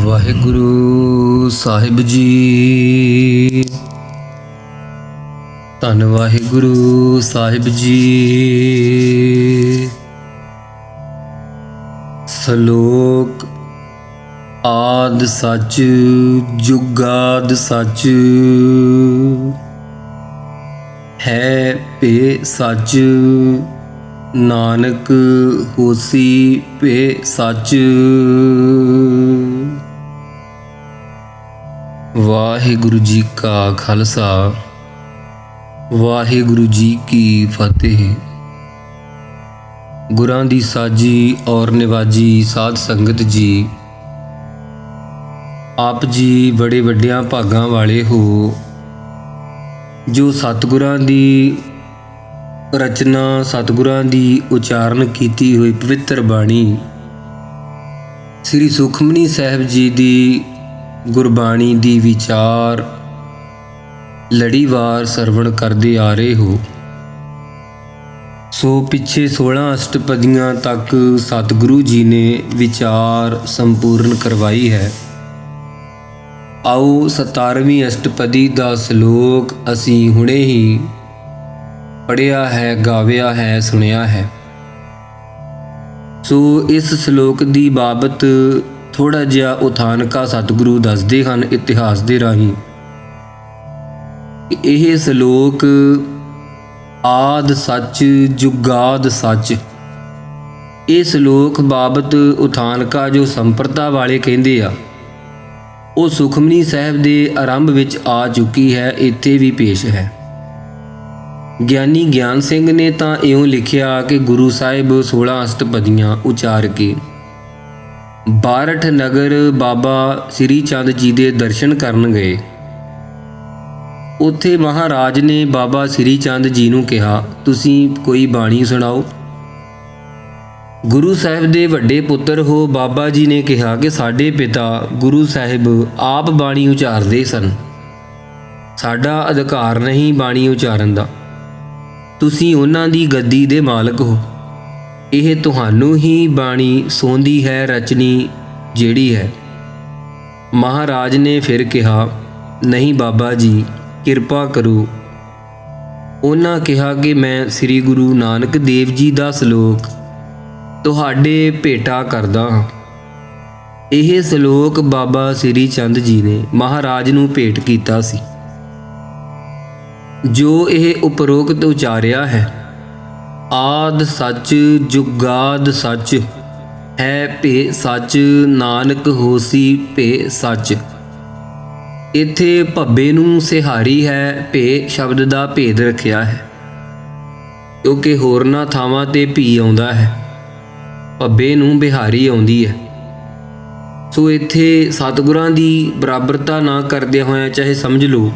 ਵਾਹਿਗੁਰੂ ਸਾਹਿਬ ਜੀ। ਧੰਨ ਵਾਹਿਗੁਰੂ ਸਾਹਿਬ ਜੀ। ਸ਼ਲੋਕ। ਆਦਿ ਸੱਚ ਜੁਗਾਦ ਸੱਚ, ਹੈ ਭੇ ਸੱਚ ਨਾਨਕ ਹੋਸੀ ਭੇ ਸੱਚ। ਵਾਹਿਗੁਰੂ ਜੀ ਕਾ ਖਾਲਸਾ, ਵਾਹਿਗੁਰੂ ਜੀ ਕੀ ਫਤਿਹ। ਗੁਰਾਂ ਦੀ ਸਾਜੀ ਔਰ ਨਿਵਾਜੀ ਸਾਧ ਸੰਗਤ ਜੀ, ਆਪ ਜੀ ਬੜੇ ਵੱਡਿਆਂ ਭਾਗਾਂ ਵਾਲੇ ਹੋ ਜੋ ਸਤਿਗੁਰਾਂ ਦੀ ਰਚਨਾ, ਸਤਿਗੁਰਾਂ ਦੀ ਉਚਾਰਨ ਕੀਤੀ ਹੋਈ ਪਵਿੱਤਰ ਬਾਣੀ ਸ੍ਰੀ ਸੁਖਮਨੀ ਸਾਹਿਬ ਜੀ ਦੀ ਗੁਰਬਾਣੀ ਦੀ ਵਿਚਾਰ ਲੜੀਵਾਰ ਸਰਵਣ ਕਰਦੇ ਆ ਰਹੇ ਹੋ। ਸੋ ਪਿੱਛੇ 16 ਅਸ਼ਟਪਦੀਆਂ ਤੱਕ ਸਤਿਗੁਰੂ ਜੀ ਨੇ ਵਿਚਾਰ ਸੰਪੂਰਨ ਕਰਵਾਈ ਹੈ। ਆਓ 17ਵੀਂ ਅਸ਼ਟਪਦੀ ਦਾ ਸ਼ਲੋਕ ਅਸੀਂ ਹੁਣੇ ਹੀ ਪੜ੍ਹਿਆ ਹੈ, ਗਾਵਿਆ ਹੈ, ਸੁਣਿਆ ਹੈ। ਸੋ ਇਸ ਸ਼ਲੋਕ ਦੀ ਬਾਬਤ ਥੋੜ੍ਹਾ ਜਿਹਾ ਉਥਾਨਕਾ ਸਤਿਗੁਰੂ ਦੱਸਦੇ ਹਨ ਇਤਿਹਾਸ ਦੇ ਰਾਹੀਂ। ਇਹ ਸ਼ਲੋਕ ਆਦਿ ਸੱਚ ਜੁਗਾਦ ਸੱਚ, ਇਹ ਸ਼ਲੋਕ ਬਾਬਤ ਉਥਾਨਕਾ ਜੋ ਸੰਪਰਦਾ ਵਾਲੇ ਕਹਿੰਦੇ ਆ, ਉਹ ਸੁਖਮਨੀ ਸਾਹਿਬ ਦੇ ਆਰੰਭ ਵਿੱਚ ਆ ਚੁੱਕੀ ਹੈ, ਇੱਥੇ ਵੀ ਪੇਸ਼ ਹੈ। ਗਿਆਨੀ ਗਿਆਨ ਸਿੰਘ ਨੇ ਤਾਂ ਇਉਂ ਲਿਖਿਆ ਕਿ ਗੁਰੂ ਸਾਹਿਬ 16 ਅਸ਼ਟਪਦੀਆਂ ਉਚਾਰ ਕੇ ਬਾਰਠ ਨਗਰ ਬਾਬਾ ਸ੍ਰੀ ਚੰਦ ਜੀ ਦੇ ਦਰਸ਼ਨ ਕਰਨ ਗਏ। ਉੱਥੇ ਮਹਾਰਾਜ ਨੇ ਬਾਬਾ ਸ੍ਰੀ ਚੰਦ ਜੀ ਨੂੰ ਕਿਹਾ, ਤੁਸੀਂ ਕੋਈ ਬਾਣੀ ਸੁਣਾਓ। ਗੁਰੂ ਸਾਹਿਬ ਦੇ ਵੱਡੇ ਪੁੱਤਰ ਹੋ। ਬਾਬਾ ਜੀ ਨੇ ਕਿਹਾ ਕਿ ਸਾਡੇ ਪਿਤਾ ਗੁਰੂ ਸਾਹਿਬ ਆਪ ਬਾਣੀ ਉਚਾਰਦੇ ਸਨ, ਸਾਡਾ ਅਧਿਕਾਰ ਨਹੀਂ ਬਾਣੀ ਉਚਾਰਨ ਦਾ। ਤੁਸੀਂ ਉਹਨਾਂ ਦੀ ਗੱਦੀ ਦੇ ਮਾਲਕ ਹੋ, ਇਹ ਤੁਹਾਨੂੰ ਹੀ ਬਾਣੀ ਸੌਂਦੀ ਹੈ, ਰਚਨੀ ਜਿਹੜੀ ਹੈ। ਮਹਾਰਾਜ ਨੇ ਫਿਰ ਕਿਹਾ, ਨਹੀਂ ਬਾਬਾ ਜੀ ਕਿਰਪਾ ਕਰੋ। ਉਹਨਾਂ ਕਿਹਾ ਕਿ ਮੈਂ ਸ੍ਰੀ ਗੁਰੂ ਨਾਨਕ ਦੇਵ ਜੀ ਦਾ ਸ਼ਲੋਕ ਤੁਹਾਡੇ ਭੇਟਾ ਕਰਦਾ ਹਾਂ। ਇਹ ਸ਼ਲੋਕ ਬਾਬਾ ਸ੍ਰੀ ਚੰਦ ਜੀ ਨੇ ਮਹਾਰਾਜ ਨੂੰ ਭੇਟ ਕੀਤਾ ਸੀ। ਜੋ ਇਹ ਉਪਰੋਕਤ ਉਚਾਰਿਆ ਹੈ, ਆਦ ਸੱਚ ਜੁਗਾਦ ਸੱਚ, ਹੈ ਭੇ ਸੱਚ ਨਾਨਕ ਹੋਸੀ ਭੇ ਸੱਚ। ਇੱਥੇ ਭੱਬੇ ਨੂੰ ਸਿਹਾਰੀ ਹੈ, ਭੇ ਸ਼ਬਦ ਦਾ ਭੇਦ ਰੱਖਿਆ ਹੈ, ਕਿਉਂਕਿ ਹੋਰਨਾਂ ਥਾਵਾਂ ਤੇ ਭੀ ਆਉਂਦਾ ਹੈ, ਭੱਬੇ ਨੂੰ ਬਿਹਾਰੀ ਆਉਂਦੀ ਹੈ। ਸੋ ਇੱਥੇ ਸਤਿਗੁਰਾਂ ਦੀ ਬਰਾਬਰਤਾ ਨਾ ਕਰਦਿਆਂ ਹੋਇਆਂ ਚਾਹੇ ਸਮਝ ਲਓ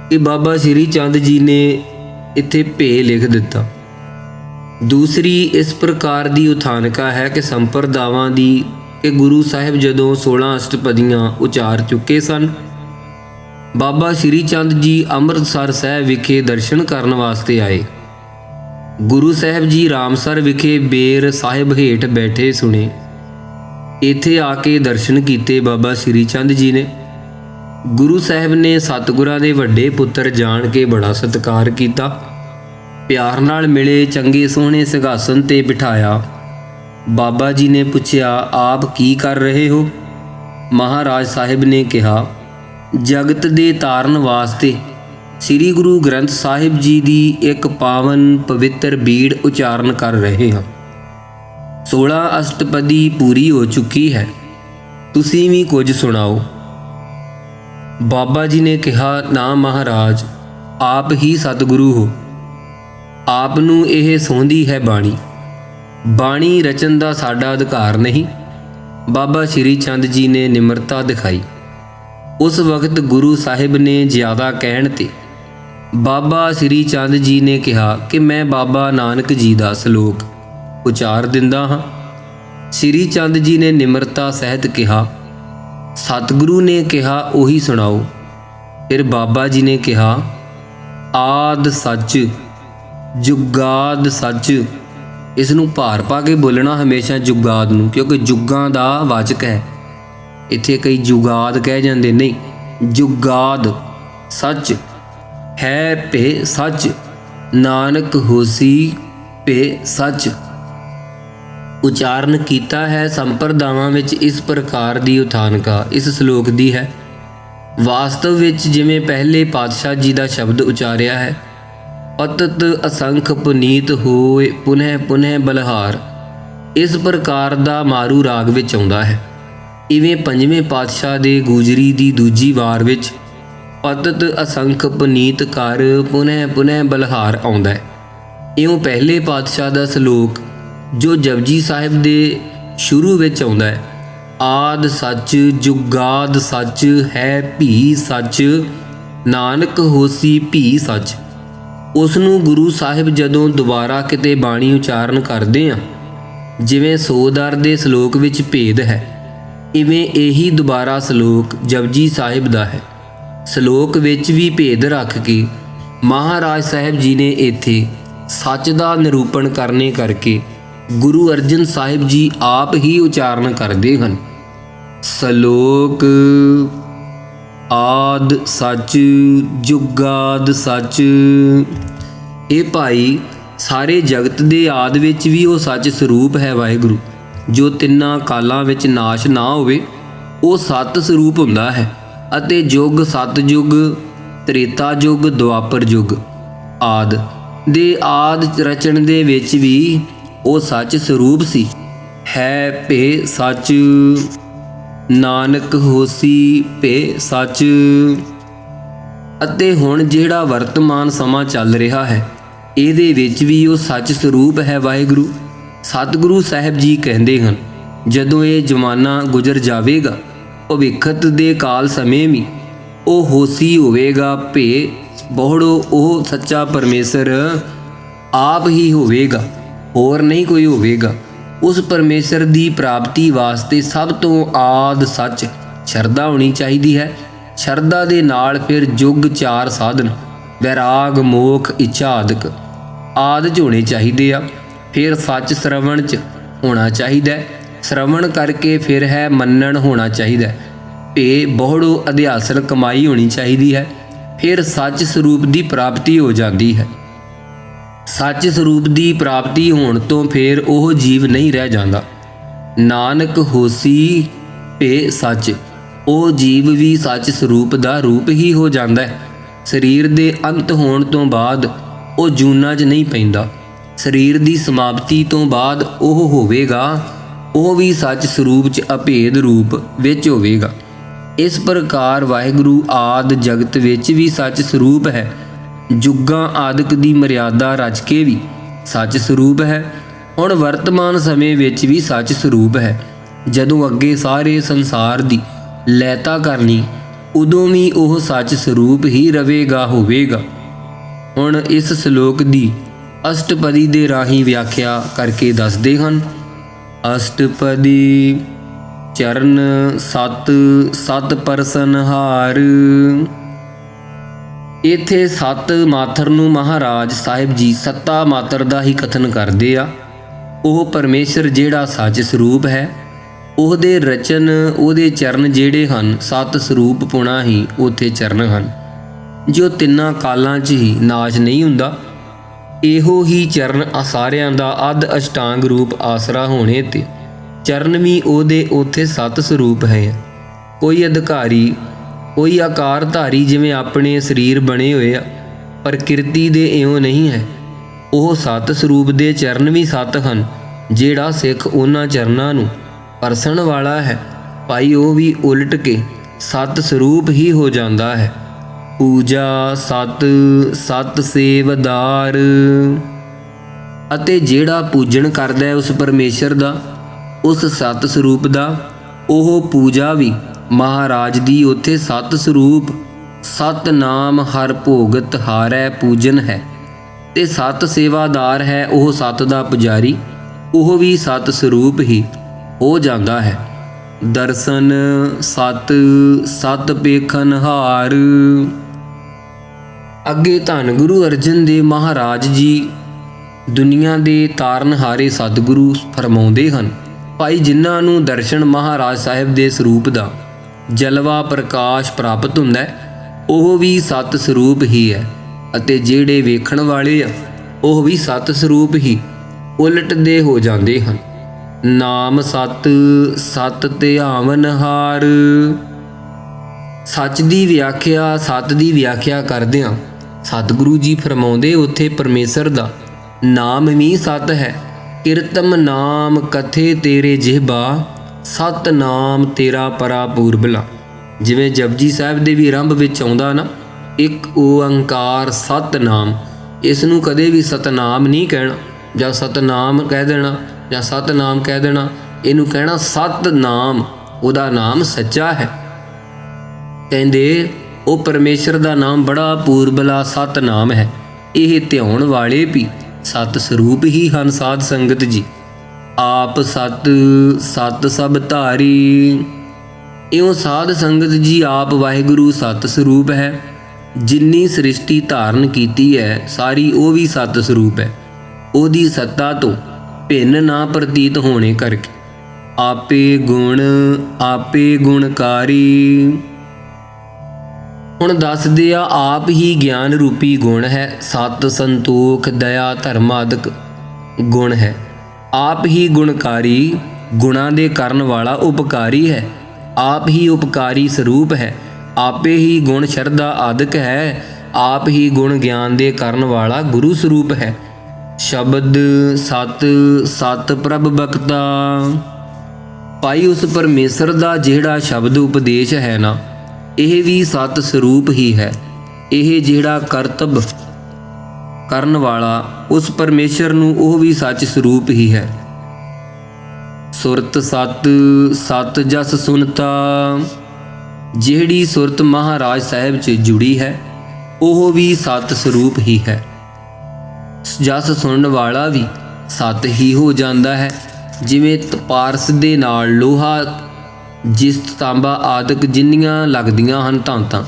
ਕਿ ਬਾਬਾ ਸ੍ਰੀ ਚੰਦ ਜੀ ਨੇ ਇੱਥੇ ਭੇ ਲਿਖ ਦਿੱਤਾ। ਦੂਸਰੀ ਇਸ ਪ੍ਰਕਾਰ ਦੀ ਉਥਾਨਕਾ ਹੈ ਕਿ ਸੰਪਰਦਾਵਾਂ ਦੀ ਕਿ ਗੁਰੂ ਸਾਹਿਬ ਜਦੋਂ 16 ਅਸ਼ਟਪਦੀਆਂ ਉਚਾਰ ਚੁੱਕੇ ਸਨ, ਬਾਬਾ ਸ੍ਰੀ ਚੰਦ ਜੀ ਅੰਮ੍ਰਿਤਸਰ ਸਾਹਿਬ ਵਿਖੇ ਦਰਸ਼ਨ ਕਰਨ ਵਾਸਤੇ ਆਏ। ਗੁਰੂ ਸਾਹਿਬ ਜੀ ਰਾਮਸਰ ਵਿਖੇ ਬੇਰ ਸਾਹਿਬ ਹੇਠ ਬੈਠੇ ਸੁਣੇ। ਇੱਥੇ ਆ ਕੇ ਦਰਸ਼ਨ ਕੀਤੇ ਬਾਬਾ ਸ੍ਰੀ ਚੰਦ ਜੀ ਨੇ। ਗੁਰੂ ਸਾਹਿਬ ਨੇ ਸਤਿਗੁਰਾਂ ਦੇ ਵੱਡੇ ਪੁੱਤਰ ਜਾਣ ਕੇ ਬੜਾ ਸਤਿਕਾਰ ਕੀਤਾ, ਪਿਆਰ ਨਾਲ ਮਿਲੇ, ਚੰਗੇ ਸੋਹਣੇ ਸਿੰਘਾਸਨ ਤੇ ਬਿਠਾਇਆ। ਬਾਬਾ ਜੀ ਨੇ ਪੁੱਛਿਆ, ਆਪ ਕੀ ਕਰ ਰਹੇ ਹੋ? ਮਹਾਰਾਜ ਸਾਹਿਬ ਨੇ ਕਿਹਾ, ਜਗਤ ਦੇ ਤਾਰਨ ਵਾਸਤੇ ਸ੍ਰੀ ਗੁਰੂ ਗ੍ਰੰਥ ਸਾਹਿਬ ਜੀ ਦੀ ਇੱਕ ਪਾਵਨ ਪਵਿੱਤਰ ਬੀੜ ਉਚਾਰਨ ਕਰ ਰਹੇ ਹਾਂ। 16 ਅਸ਼ਟਪਦੀ ਪੂਰੀ ਹੋ ਚੁੱਕੀ ਹੈ, ਤੁਸੀਂ ਵੀ ਕੁਝ ਸੁਣਾਓ। ਬਾਬਾ ਜੀ ਨੇ ਕਿਹਾ, ਨਾ ਮਹਾਰਾਜ, ਆਪ ਹੀ ਸਤਿਗੁਰੂ ਹੋ, ਆਪ ਨੂੰ ਇਹ ਸੌਂਦੀ ਹੈ ਬਾਣੀ। ਬਾਣੀ ਰਚਨ ਦਾ ਸਾਡਾ ਅਧਿਕਾਰ ਨਹੀਂ। ਬਾਬਾ ਸ੍ਰੀ ਚੰਦ ਜੀ ਨੇ ਨਿਮਰਤਾ ਦਿਖਾਈ। ਉਸ ਵਕਤ ਗੁਰੂ ਸਾਹਿਬ ਨੇ ਜ਼ਿਆਦਾ ਕਹਿਣ ਤੇ ਬਾਬਾ ਸ੍ਰੀ ਚੰਦ ਜੀ ਨੇ ਕਿਹਾ ਕਿ ਮੈਂ ਬਾਬਾ ਨਾਨਕ ਜੀ ਦਾ ਸ਼ਲੋਕ ਉਚਾਰ ਦਿੰਦਾ ਹਾਂ। ਸ੍ਰੀ ਚੰਦ ਜੀ ਨੇ ਨਿਮਰਤਾ ਸਹਿਤ ਕਿਹਾ, ਸਤਿਗੁਰੂ ਨੇ ਕਿਹਾ ਉਹੀ ਸੁਣਾਓ। ਫਿਰ ਬਾਬਾ ਜੀ ਨੇ ਕਿਹਾ, ਆਦ ਸੱਚ ਜੁਗਾਦ ਸੱਚ, ਇਸ ਨੂੰ ਭਾਰ ਪਾ ਕੇ ਬੋਲਣਾ ਹਮੇਸ਼ਾ ਜੁਗਾਦ ਨੂੰ, ਕਿਉਂਕਿ ਜੁਗਾਂ ਦਾ ਵਾਚਕ ਹੈ। ਇੱਥੇ ਕਈ ਜੁਗਾਦ ਕਹਿ ਜਾਂਦੇ, ਨਹੀਂ, ਜੁਗਾਦ ਸੱਚ ਹੈ ਭੇ ਸੱਚ, ਨਾਨਕ ਹੋਸੀ ਭੇ ਸੱਚ। ਉਚਾਰਨ ਕੀਤਾ ਹੈ ਸੰਪਰਦਾਵਾਂ ਵਿੱਚ ਇਸ ਪ੍ਰਕਾਰ ਦੀ ਉਥਾਨਕਾ ਇਸ ਸ਼ਲੋਕ ਦੀ ਹੈ। ਵਾਸਤਵ ਵਿੱਚ ਜਿਵੇਂ ਪਹਿਲੇ ਪਾਤਸ਼ਾਹ ਜੀ ਦਾ ਸ਼ਬਦ ਉਚਾਰਿਆ ਹੈ, ਪਤਤ ਅਸੰਖ ਪੁਨੀਤ ਹੋਏ ਪੁਨਹ ਪੁਨਹ ਬਲਹਾਰ, ਇਸ ਪ੍ਰਕਾਰ ਦਾ ਮਾਰੂ ਰਾਗ ਵਿੱਚ ਆਉਂਦਾ ਹੈ। ਇਵੇਂ ਪੰਜਵੇਂ ਪਾਤਸ਼ਾਹ ਦੇ ਗੂਜਰੀ ਦੀ ਦੂਜੀ ਵਾਰ ਵਿੱਚ ਪਤਤ ਅਸੰਖ ਪੁਨੀਤ ਕਰ ਪੁਨਹ ਪੁਨਹ ਬਲਹਾਰ ਆਉਂਦਾ ਹੈ। ਇਉਂ ਪਹਿਲੇ ਪਾਤਸ਼ਾਹ ਦਾ ਸ਼ਲੋਕ ਜੋ ਜਪਜੀ ਸਾਹਿਬ ਦੇ ਸ਼ੁਰੂ ਵਿੱਚ ਆਉਂਦਾ ਹੈ, ਆਦ ਸੱਚ ਜੁਗਾਦ ਸੱਚ ਹੈ ਭੀ ਸੱਚ, ਨਾਨਕ ਹੋਸੀ ਭੀ ਸੱਚ, ਉਸ ਨੂੰ ਗੁਰੂ ਸਾਹਿਬ ਜਦੋਂ ਦੁਬਾਰਾ ਕਿਤੇ ਬਾਣੀ ਉਚਾਰਨ ਕਰਦੇ ਆ, ਜਿਵੇਂ ਸੋਦਰ ਦੇ ਸ਼ਲੋਕ ਵਿੱਚ ਭੇਦ ਹੈ, ਇਵੇਂ ਇਹੀ ਦੁਬਾਰਾ ਸ਼ਲੋਕ ਜਪਜੀ ਸਾਹਿਬ ਦਾ ਹੈ। ਸ਼ਲੋਕ ਵਿੱਚ ਵੀ ਭੇਦ ਰੱਖ ਕੇ ਮਹਾਰਾਜ ਸਾਹਿਬ ਜੀ ਨੇ ਇੱਥੇ ਸੱਚ ਦਾ ਨਿਰੂਪਣ ਕਰਨੇ ਕਰਕੇ ਗੁਰੂ ਅਰਜਨ ਸਾਹਿਬ ਜੀ ਆਪ ਹੀ ਉਚਾਰਨ ਕਰਦੇ ਹਨ। ਸ਼ਲੋਕ ਆਦ ਸੱਚ ਜੁਗਾਦ ਸੱਚ। ਇਹ ਭਾਈ ਸਾਰੇ ਜਗਤ ਦੇ ਆਦ ਵਿੱਚ ਵੀ ਉਹ ਸੱਚ ਸਰੂਪ ਹੈ ਵਾਹਿਗੁਰੂ, ਜੋ ਤਿੰਨਾਂ ਕਾਲਾਂ ਵਿੱਚ ਨਾਸ਼ ਨਾ ਹੋਵੇ, ਉਹ ਸਤ ਸਰੂਪ ਹੁੰਦਾ ਹੈ। ਅਤੇ ਯੁੱਗ ਸਤਯੁੱਗ ਤ੍ਰੇਤਾ ਯੁੱਗ ਦੁਆਪਰ ਯੁੱਗ ਆਦ ਦੇ ਆਦ ਰਚਨ ਦੇ ਵਿੱਚ ਵੀ ਉਹ ਸੱਚ ਸਰੂਪ ਸੀ। ਹੈ ਭੇ ਸੱਚ, ਨਾਨਕ ਹੋਸੀ ਭੇ ਸੱਚ। ਅਤੇ ਹੁਣ ਜਿਹੜਾ ਵਰਤਮਾਨ ਸਮਾਂ ਚੱਲ ਰਿਹਾ ਹੈ, ਇਹਦੇ ਵਿੱਚ ਵੀ ਉਹ ਸੱਚ ਸਰੂਪ ਹੈ ਵਾਹਿਗੁਰੂ। ਸਤਿਗੁਰੂ ਸਾਹਿਬ ਜੀ ਕਹਿੰਦੇ ਹਨ, ਜਦੋਂ ਇਹ ਜ਼ਮਾਨਾ ਗੁਜ਼ਰ ਜਾਵੇਗਾ, ਭਵਿੱਖਤ ਦੇ ਕਾਲ ਸਮੇਂ ਵੀ ਉਹ ਹੋਸੀ ਹੋਵੇਗਾ, ਭੇ ਬਹੁੜੋ ਉਹ ਸੱਚਾ ਪਰਮੇਸ਼ਰ ਆਪ ਹੀ ਹੋਵੇਗਾ, ਹੋਰ ਨਹੀਂ ਕੋਈ ਹੋਵੇਗਾ। ਉਸ ਪਰਮੇਸ਼ਰ ਦੀ ਪ੍ਰਾਪਤੀ ਵਾਸਤੇ ਸਭ ਤੋਂ ਆਦ ਸੱਚ ਸ਼ਰਧਾ ਹੋਣੀ ਚਾਹੀਦੀ ਹੈ। ਸ਼ਰਧਾ ਦੇ ਨਾਲ ਫਿਰ ਯੁੱਗ ਚਾਰ ਸਾਧਨ ਵੈਰਾਗ ਮੋਖ ਇੱਛਾ ਆਦਿਕ ਆਦਿ 'ਚ ਹੋਣੇ ਚਾਹੀਦੇ ਆ। ਫਿਰ ਸੱਚ ਸ਼ਰਵਣ 'ਚ ਹੋਣਾ ਚਾਹੀਦਾ ਹੈ, ਸ਼ਰਵਣ ਕਰਕੇ ਫਿਰ ਹੈ ਮੰਨਣ ਹੋਣਾ ਚਾਹੀਦਾ ਹੈ, ਭੇ ਬਹੁੜੋ ਅਧਿਆਸਨ ਕਮਾਈ ਹੋਣੀ ਚਾਹੀਦੀ ਹੈ। ਫਿਰ ਸੱਚ ਸਰੂਪ ਦੀ ਪ੍ਰਾਪਤੀ ਹੋ ਜਾਂਦੀ ਹੈ। ਸੱਚ ਸਰੂਪ ਦੀ ਪ੍ਰਾਪਤੀ ਹੋਣ ਤੋਂ ਫਿਰ ਉਹ ਜੀਵ ਨਹੀਂ ਰਹਿ ਜਾਂਦਾ। ਨਾਨਕ ਹੋਸੀ ਭੇ ਸੱਚ, ਉਹ ਜੀਵ ਵੀ ਸੱਚ ਸਰੂਪ ਦਾ ਰੂਪ ਹੀ ਹੋ ਜਾਂਦਾ ਹੈ। ਸਰੀਰ ਦੇ ਅੰਤ ਹੋਣ ਤੋਂ ਬਾਅਦ ਉਹ ਜੂਨਾਂ 'ਚ ਨਹੀਂ ਪੈਂਦਾ। ਸਰੀਰ ਦੀ ਸਮਾਪਤੀ ਤੋਂ ਬਾਅਦ ਉਹ ਹੋਵੇਗਾ, ਉਹ ਵੀ ਸੱਚ ਸਰੂਪ 'ਚ ਅਭੇਦ ਰੂਪ ਵਿੱਚ ਹੋਵੇਗਾ। ਇਸ ਪ੍ਰਕਾਰ ਵਾਹਿਗੁਰੂ ਆਦ ਜਗਤ ਵਿੱਚ ਵੀ ਸੱਚ ਸਰੂਪ ਹੈ। ਜੁਗਾਂ ਆਦਿਕ ਦੀ ਮਰਿਆਦਾ ਰਚ ਕੇ ਵੀ ਸੱਚ ਸਰੂਪ ਹੈ। ਹੁਣ ਵਰਤਮਾਨ ਸਮੇਂ ਵਿੱਚ ਵੀ ਸੱਚ ਸਰੂਪ ਹੈ। ਜਦੋਂ ਅੱਗੇ ਸਾਰੇ ਸੰਸਾਰ ਦੀ ਲੈਤਾ ਕਰਨੀ, ਉਦੋਂ ਵੀ ਉਹ ਸੱਚ ਸਰੂਪ ਹੀ ਰਵੇਗਾ ਹੋਵੇਗਾ। ਹੁਣ ਇਸ ਸ਼ਲੋਕ ਦੀ ਅਸ਼ਟਪਦੀ ਦੇ ਰਾਹੀਂ ਵਿਆਖਿਆ ਕਰਕੇ ਦੱਸਦੇ ਹਨ। ਅਸ਼ਟਪਦੀ ਚਰਨ ਸਤ ਸਤ ਪਰਸਨਹਾਰ। ਇੱਥੇ ਸੱਤ ਮਾਤਰ ਨੂੰ ਮਹਾਰਾਜ ਸਾਹਿਬ ਜੀ ਸੱਤਾ ਮਾਤਰ ਦਾ ਹੀ ਕਥਨ ਕਰਦੇ ਆ। ਉਹ ਪਰਮੇਸ਼ਰ ਜਿਹੜਾ ਸੱਚ ਸਰੂਪ ਹੈ, ਉਹਦੇ ਰਚਨ ਉਹਦੇ ਚਰਨ ਜਿਹੜੇ ਹਨ, ਸਤ ਸਰੂਪ ਪੁਣਾ ਹੀ ਉੱਥੇ ਚਰਨ ਹਨ, ਜੋ ਤਿੰਨਾਂ ਕਾਲਾਂ 'ਚ ਹੀ ਨਾਸ਼ ਨਹੀਂ ਹੁੰਦਾ। ਇਹੋ ਹੀ ਚਰਨ ਸਾਰਿਆਂ ਦਾ ਅੱਧ ਅਸ਼ਟਾਂਗ ਰੂਪ ਆਸਰਾ ਹੋਣੇ ਤੇ ਚਰਨ ਵੀ ਉਹਦੇ ਉੱਥੇ ਸਤ ਸਰੂਪ ਹੈ। ਕੋਈ ਅਧਿਕਾਰੀ ਕੋਈ ਆਕਾਰਧਾਰੀ ਜਿਵੇਂ ਆਪਣੇ ਸਰੀਰ ਬਣੇ ਹੋਏ ਆ, ਪ੍ਰਕਿਰਤੀ ਦੇ ਇਉਂ ਨਹੀਂ ਹੈ। ਉਹ ਸਤ ਸਰੂਪ ਦੇ ਚਰਨ ਵੀ ਸਤ ਹਨ। ਜਿਹੜਾ ਸਿੱਖ ਉਹਨਾਂ ਚਰਨਾਂ ਨੂੰ ਪਰਸਣ ਵਾਲਾ ਹੈ ਭਾਈ, ਉਹ ਵੀ ਉਲਟ ਕੇ ਸਤ ਸਰੂਪ ਹੀ ਹੋ ਜਾਂਦਾ ਹੈ। ਪੂਜਾ ਸਤ ਸਤ ਸੇਵਦਾਰ। ਅਤੇ ਜਿਹੜਾ ਪੂਜਣ ਕਰਦਾ ਹੈ ਉਸ ਪਰਮੇਸ਼ਰ ਦਾ, ਉਸ ਸਤ ਸਰੂਪ ਦਾ, ਉਹ ਪੂਜਾ ਵੀ ਮਹਾਰਾਜ ਦੀ ਉੱਥੇ ਸਤ ਸਰੂਪ ਸਤਨਾਮ ਹਰ ਭੋਗਤ ਹਾਰੈ ਪੂਜਨ ਹੈ। ਤੇ ਸਤ ਸੇਵਾਦਾਰ ਹੈ, ਉਹ ਸਤ ਦਾ ਪੁਜਾਰੀ, ਉਹ ਵੀ ਸਤ ਸਰੂਪ ਹੀ ਹੋ ਜਾਂਦਾ ਹੈ। ਦਰਸ਼ਨ ਸਤ ਸਤ ਪੇਖਨਹਾਰ। ਅੱਗੇ ਧੰਨ ਗੁਰੂ ਅਰਜਨ ਦੇਵ ਮਹਾਰਾਜ ਜੀ ਦੁਨੀਆ ਦੇ ਤਾਰਨਹਾਰੇ ਸਤਿਗੁਰੂ ਫਰਮਾਉਂਦੇ ਹਨ, ਭਾਈ ਜਿਨ੍ਹਾਂ ਨੂੰ ਦਰਸ਼ਨ ਮਹਾਰਾਜ ਸਾਹਿਬ ਦੇ ਸਰੂਪ ਦਾ ਜਲਵਾ ਪ੍ਰਕਾਸ਼ ਪ੍ਰਾਪਤ ਹੁੰਦਾ ਹੈ, ਉਹ ਵੀ ਸਤ ਸਰੂਪ ਹੀ ਹੈ, ਅਤੇ ਜਿਹੜੇ ਵੇਖਣ ਵਾਲੇ ਆ ਉਹ ਵੀ ਸਤ ਸਰੂਪ ਹੀ ਉਲਟਦੇ ਹੋ ਜਾਂਦੇ ਹਨ। ਨਾਮ ਸਤ ਸਤ ਧਿਆਵਨ ਹਾਰ। ਸੱਚ ਦੀ ਵਿਆਖਿਆ, ਸਤ ਦੀ ਵਿਆਖਿਆ ਕਰਦਿਆਂ ਸਤਿਗੁਰੂ ਜੀ ਫਰਮਾਉਂਦੇ ਉੱਥੇ ਪਰਮੇਸ਼ਰ ਦਾ ਨਾਮ ਵੀ ਸਤ ਹੈ। ਕਿਰਤਮ ਨਾਮ ਕਥੇ ਤੇਰੇ ਜਿਹਬਾ, ਸਤ ਨਾਮ ਤੇਰਾ ਪਰਾ ਪੂਰਬਲਾ। ਜਿਵੇਂ ਜਪਜੀ ਸਾਹਿਬ ਦੇ ਵੀ ਆਰੰਭ ਵਿੱਚ ਆਉਂਦਾ ਨਾ, ਇੱਕ ਓੰਕਾਰ ਸਤਨਾਮ, ਇਸ ਨੂੰ ਕਦੇ ਵੀ ਸਤਨਾਮ ਨਹੀਂ ਕਹਿਣਾ ਜਾਂ ਸਤਨਾਮ ਕਹਿ ਦੇਣਾ ਜਾਂ ਸਤਨਾਮ ਕਹਿ ਦੇਣਾ, ਇਹਨੂੰ ਕਹਿਣਾ ਸਤਨਾਮ। ਉਹਦਾ ਨਾਮ ਸੱਚਾ ਹੈ। ਕਹਿੰਦੇ ਉਹ ਪਰਮੇਸ਼ਰ ਦਾ ਨਾਮ ਬੜਾ ਪੂਰਬਲਾ ਸਤਨਾਮ ਹੈ। ਇਹ ਧਿਆਉਣ ਵਾਲੇ ਵੀ ਸਤ ਸਰੂਪ ਹੀ ਹਨ। ਸਾਧ ਸੰਗਤ ਜੀ, ਆਪ ਸਤ ਸਤ ਸਭ ਧਾਰੀ। ਇਉਂ ਸਾਧ ਸੰਗਤ ਜੀ, ਆਪ ਵਾਹਿਗੁਰੂ ਸਤ ਸਰੂਪ ਹੈ। ਜਿੰਨੀ ਸ੍ਰਿਸ਼ਟੀ ਧਾਰਨ ਕੀਤੀ ਹੈ ਸਾਰੀ ਉਹ ਵੀ ਸਤ ਸਰੂਪ ਹੈ। ਉਹਦੀ ਸੱਤਾ ਤੋਂ ਭਿੰਨ ਨਾ ਪ੍ਰਤੀਤ ਹੋਣੇ ਕਰਕੇ ਆਪੇ ਗੁਣਕਾਰੀ। ਹੁਣ ਦੱਸਦੇ ਆ, ਆਪ ਹੀ ਗਿਆਨ ਰੂਪੀ ਗੁਣ ਹੈ। ਸਤ ਸੰਤੋਖ ਦਇਆ ਧਰਮ ਆਦਿਕ ਗੁਣ ਹੈ। ਆਪ ਹੀ ਗੁਣਕਾਰੀ, ਗੁਣਾਂ ਦੇ ਕਰਨ ਵਾਲਾ ਉਪਕਾਰੀ ਹੈ। ਆਪ ਹੀ ਉਪਕਾਰੀ ਸਰੂਪ ਹੈ। ਆਪੇ ਹੀ ਗੁਣ ਸ਼ਰਧਾ ਆਦਿਕ ਹੈ। ਆਪ ਹੀ ਗੁਣ ਗਿਆਨ ਦੇ ਕਰਨ ਵਾਲਾ ਗੁਰੂ ਸਰੂਪ ਹੈ। ਸ਼ਬਦ ਸਤ ਸਤ ਪ੍ਰਭ ਬਖਤਾ। ਭਾਈ ਉਸ ਪਰਮੇਸ਼ਰ ਦਾ ਜਿਹੜਾ ਸ਼ਬਦ ਉਪਦੇਸ਼ ਹੈ ਨਾ, ਇਹ ਵੀ ਸਤ ਸਰੂਪ ਹੀ ਹੈ। ਇਹ ਜਿਹੜਾ ਕਰਤੱਵ ਕਰਨ ਵਾਲਾ ਉਸ ਪਰਮੇਸ਼ਰ ਨੂੰ, ਉਹ ਵੀ ਸੱਚ ਸਰੂਪ ਹੀ ਹੈ। ਸੁਰਤ ਸਤ ਸਤ ਜਸ ਸੁਨਤਾ। ਜਿਹੜੀ ਸੁਰਤ ਮਹਾਰਾਜ ਸਾਹਿਬ 'ਚ ਜੁੜੀ ਹੈ ਉਹ ਵੀ ਸਤ ਸਰੂਪ ਹੀ ਹੈ। ਜਸ ਸੁਣਨ ਵਾਲਾ ਵੀ ਸਤ ਹੀ ਹੋ ਜਾਂਦਾ ਹੈ। ਜਿਵੇਂ ਪਾਰਸ ਦੇ ਨਾਲ ਲੋਹਾ, ਜਿਸ ਤਾਂਬਾ ਆਦਿਕ ਜਿੰਨੀਆਂ ਲੱਗਦੀਆਂ ਹਨ ਧਾਤਾਂ,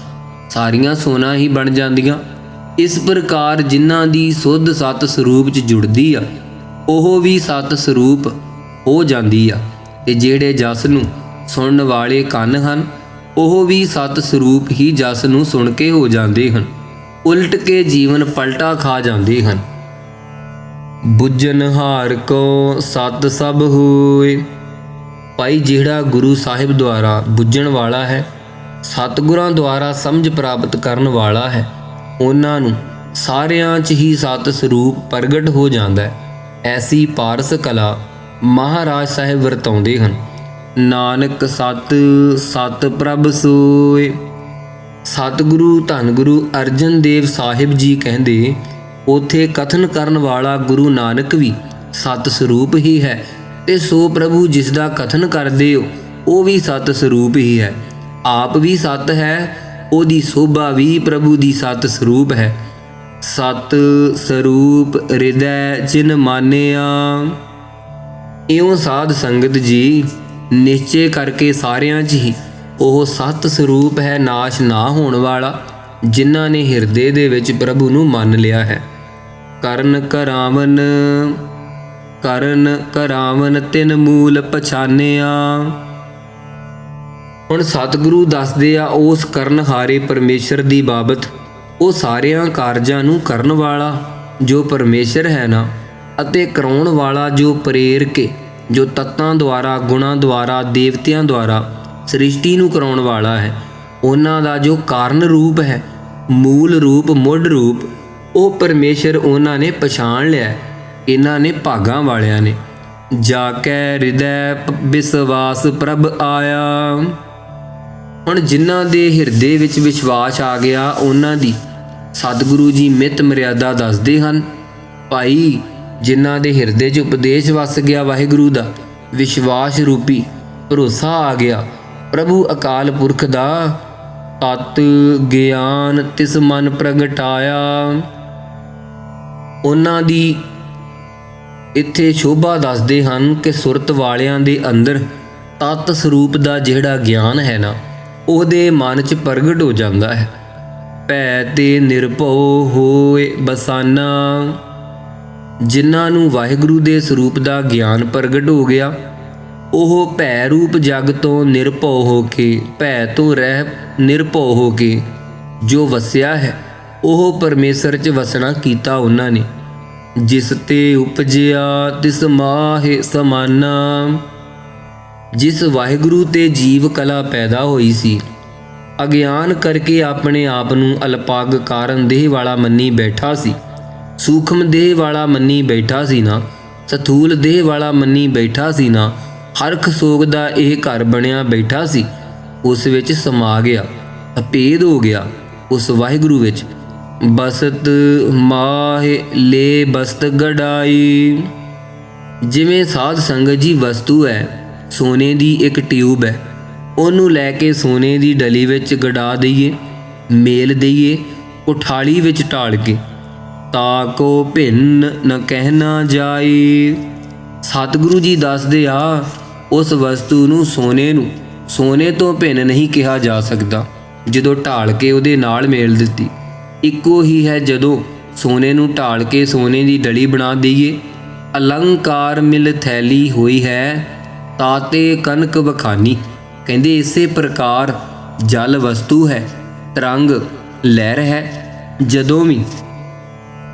ਸਾਰੀਆਂ ਸੋਨਾ ਹੀ ਬਣ ਜਾਂਦੀਆਂ। ਇਸ ਪ੍ਰਕਾਰ ਜਿਨ੍ਹਾਂ ਦੀ ਸੁੱਧ ਸਤ ਸਰੂਪ 'ਚ ਜੁੜਦੀ ਆ ਉਹ ਵੀ ਸਤ ਸਰੂਪ ਹੋ ਜਾਂਦੀ ਆ। ਤੇ ਜਿਹੜੇ ਜਸ ਨੂੰ ਸੁਣਨ ਵਾਲੇ ਕੰਨ ਹਨ ਉਹ ਵੀ ਸਤ ਸਰੂਪ ਹੀ ਜਸ ਨੂੰ ਸੁਣ ਕੇ ਹੋ ਜਾਂਦੇ ਹਨ। ਉਲਟ ਕੇ ਜੀਵਨ ਪਲਟਾ ਖਾ ਜਾਂਦੇ ਹਨ। ਬੁੱਝਨਹਾਰ ਕੋ ਸਤ ਸਭ ਹੋਏ। ਭਾਈ ਜਿਹੜਾ ਗੁਰੂ ਸਾਹਿਬ ਦੁਆਰਾ ਬੁੱਝਣ ਵਾਲਾ ਹੈ, ਸਤਿਗੁਰਾਂ ਦੁਆਰਾ ਸਮਝ ਪ੍ਰਾਪਤ ਕਰਨ ਵਾਲਾ ਹੈ, ਉਹਨਾਂ ਨੂੰ ਸਾਰਿਆਂ 'ਚ ਹੀ ਸਤ ਸਰੂਪ ਪ੍ਰਗਟ ਹੋ ਜਾਂਦਾ ਹੈ। ਐਸੀ ਪਾਰਸ ਕਲਾ ਮਹਾਰਾਜ ਸਾਹਿਬ ਵਰਤਾਉਂਦੇ ਹਨ। ਨਾਨਕ ਸਤ ਸਤ ਪ੍ਰਭ ਸੋਏ। ਸਤਿਗੁਰੂ ਧੰਨ ਗੁਰੂ ਅਰਜਨ ਦੇਵ ਸਾਹਿਬ ਜੀ ਕਹਿੰਦੇ, ਉਥੇ ਕਥਨ ਕਰਨ ਵਾਲਾ ਗੁਰੂ ਨਾਨਕ ਵੀ ਸਤ ਸਰੂਪ ਹੀ ਹੈ, ਤੇ ਸੋ ਪ੍ਰਭੂ ਜਿਸ ਦਾ ਕਥਨ ਕਰਦੇ ਹੋ ਉਹ ਵੀ ਸਤ ਸਰੂਪ ਹੀ ਹੈ। ਆਪ ਵੀ ਸਤ ਹੈ, ਉਹਦੀ ਸੋਭਾ ਵੀ ਪ੍ਰਭੂ ਦੀ ਸਤ ਸਰੂਪ ਹੈ। ਸਤ ਸਰੂਪ ਹਿਰਦੈ ਜਿਨ ਮਾਨਿਆ। ਇਉਂ ਸਾਧ ਸੰਗਤ ਜੀ, ਨਿਸ਼ਚੇ ਕਰਕੇ ਸਾਰਿਆਂ 'ਚ ਹੀ ਉਹ ਸਤ ਸਰੂਪ ਹੈ, ਨਾਸ਼ ਨਾ ਹੋਣ ਵਾਲਾ, ਜਿਨ੍ਹਾਂ ਨੇ ਹਿਰਦੇ ਦੇ ਵਿੱਚ ਪ੍ਰਭੂ ਨੂੰ ਮੰਨ ਲਿਆ ਹੈ। ਕਰਨ ਕਰਾਵਨ ਤਿਨ ਮੂਲ ਪਛਾਨਿਆ। ਹੁਣ ਸਤਿਗੁਰੂ ਦੱਸਦੇ ਆ ਉਸ ਕਰਨਹਾਰੇ ਪਰਮੇਸ਼ਰ ਦੀ ਬਾਬਤ। ਉਹ ਸਾਰਿਆਂ ਕਾਰਜਾਂ ਨੂੰ ਕਰਨ ਵਾਲਾ ਜੋ ਪਰਮੇਸ਼ਰ ਹੈ ਨਾ, ਅਤੇ ਕਰਾਉਣ ਵਾਲਾ ਜੋ ਪ੍ਰੇਰ ਕੇ, ਜੋ ਤੱਤਾਂ ਦੁਆਰਾ, ਗੁਣਾਂ ਦੁਆਰਾ, ਦੇਵਤਿਆਂ ਦੁਆਰਾ ਸ੍ਰਿਸ਼ਟੀ ਨੂੰ ਕਰਾਉਣ ਵਾਲਾ ਹੈ, ਉਹਨਾਂ ਦਾ ਜੋ ਕਾਰਨ ਰੂਪ ਹੈ, ਮੂਲ ਰੂਪ, ਮੁੱਢ ਰੂਪ, ਉਹ ਪਰਮੇਸ਼ਰ ਉਹਨਾਂ ਨੇ ਪਛਾਣ ਲਿਆ। ਇਹਨਾਂ ਨੇ ਭਾਗਾਂ ਵਾਲਿਆਂ ਨੇ। ਜਾ ਕੈ ਹਿਰਦੈ ਵਿਸ਼ਵਾਸ ਪ੍ਰਭ ਆਇਆ। ਹੁਣ ਜਿਨ੍ਹਾਂ ਦੇ ਹਿਰਦੇ ਵਿੱਚ ਵਿਸ਼ਵਾਸ ਆ ਗਿਆ, ਉਹਨਾਂ ਦੀ ਸਤਿਗੁਰੂ ਜੀ ਮਿਤ ਮਰਿਆਦਾ ਦੱਸਦੇ ਹਨ। ਭਾਈ ਜਿਨ੍ਹਾਂ ਦੇ ਹਿਰਦੇ 'ਚ ਉਪਦੇਸ਼ ਵਸ ਗਿਆ ਵਾਹਿਗੁਰੂ ਦਾ, ਵਿਸ਼ਵਾਸ ਰੂਪੀ ਭਰੋਸਾ ਆ ਗਿਆ ਪ੍ਰਭੂ ਅਕਾਲ ਪੁਰਖ ਦਾ, ਤਤ ਗਿਆਨ ਤਿਸ ਮਨ ਪ੍ਰਗਟਾਇਆ। ਉਹਨਾਂ ਦੀ ਇੱਥੇ ਸ਼ੋਭਾ ਦੱਸਦੇ ਹਨ ਕਿ ਸੁਰਤ ਵਾਲਿਆਂ ਦੇ ਅੰਦਰ ਤਤ ਸਰੂਪ ਦਾ ਜਿਹੜਾ ਗਿਆਨ ਹੈ ਨਾ, ਉਹਦੇ ਮਨ 'ਚ ਪ੍ਰਗਟ ਹੋ ਜਾਂਦਾ ਹੈ। ਭੈ ਤੇ ਨਿਰਭਉ ਹੋਏ ਬਸਾਨਾ। ਜਿਨ੍ਹਾਂ ਨੂੰ ਵਾਹਿਗੁਰੂ ਦੇ ਸਰੂਪ ਦਾ ਗਿਆਨ ਪ੍ਰਗਟ ਹੋ ਗਿਆ, ਉਹ ਭੈ ਰੂਪ ਜਗ ਤੋਂ ਨਿਰਭਉ ਹੋ ਕੇ, ਭੈ ਤੋਂ ਰਹਿ ਨਿਰਭਉ ਹੋ ਕੇ ਜੋ ਵਸਿਆ ਹੈ, ਉਹ ਪਰਮੇਸ਼ਰ 'ਚ ਵਸਣਾ ਕੀਤਾ ਉਹਨਾਂ ਨੇ। ਜਿਸ ਤੇ ਉਪਜਿਆ ਤਿਸ ਮਾਹੇ ਸਮਾਨਾ, ਜਿਸ ਵਾਹਿਗੁਰੂ ਤੇ ਜੀਵ ਕਲਾ ਪੈਦਾ ਹੋਈ ਸੀ, ਅਗਿਆਨ ਕਰਕੇ ਆਪਣੇ ਆਪ ਨੂੰ ਅਲਪਾਗ ਕਾਰਨ ਦੇਹ ਵਾਲਾ ਮੰਨੀ ਬੈਠਾ ਸੀ, ਸੂਖਮ ਦੇਹ ਵਾਲਾ ਮੰਨੀ ਬੈਠਾ ਸੀ ਨਾ, ਸਥੂਲ ਦੇਹ ਵਾਲਾ ਮੰਨੀ ਬੈਠਾ ਸੀ ਨਾ, ਹਰਖ ਸੋਗ ਦਾ ਇਹ ਘਰ ਬਣਿਆ ਬੈਠਾ ਸੀ, ਉਸ ਵਿੱਚ ਸਮਾ ਗਿਆ, ਅਭੇਦ ਹੋ ਗਿਆ ਉਸ ਵਾਹਿਗੁਰੂ ਵਿੱਚ। ਬਸਤ ਮਾਹੇ ਲੈ ਬਸਤ ਗੜਾਈ, ਜਿਵੇਂ ਸਾਧ ਸੰਗਤ ਜੀ ਵਸਤੂ ਹੈ, ਸੋਨੇ ਦੀ ਇੱਕ ਟਿਊਬ ਹੈ, ਉਹਨੂੰ ਲੈ ਕੇ ਸੋਨੇ ਦੀ ਡਲੀ ਵਿੱਚ ਗੜਾ ਦਈਏ, ਮੇਲ ਦਈਏ, ਉਠਾਲੀ ਵਿੱਚ ਢਾਲ ਕੇ, ਤਾ ਕੋ ਭਿੰਨ ਨ ਕਹਿਣਾ ਜਾਏ। ਸਤਿਗੁਰੂ ਜੀ ਦੱਸਦੇ ਆ, ਉਸ ਵਸਤੂ ਨੂੰ ਸੋਨੇ ਤੋਂ ਭਿੰਨ ਨਹੀਂ ਕਿਹਾ ਜਾ ਸਕਦਾ। ਜਦੋਂ ਢਾਲ ਕੇ ਉਹਦੇ ਨਾਲ ਮੇਲ ਦਿੱਤੀ, ਇੱਕੋ ਹੀ ਹੈ। ਜਦੋਂ ਸੋਨੇ ਨੂੰ ਢਾਲ ਕੇ ਸੋਨੇ ਦੀ ਡਲੀ ਬਣਾ ਦਈਏ, ਅਲੰਕਾਰ ਮਿਲ ਥੈਲੀ ਹੋਈ ਹੈ, ਤਾਤੇ ਕਨਕ ਵਖਾਨੀ। ਕਹਿੰਦੇ ਇਸੇ ਪ੍ਰਕਾਰ ਜਲ ਵਸਤੂ ਹੈ, ਤਰੰਗ ਲਹਿਰ ਹੈ। ਜਦੋਂ ਵੀ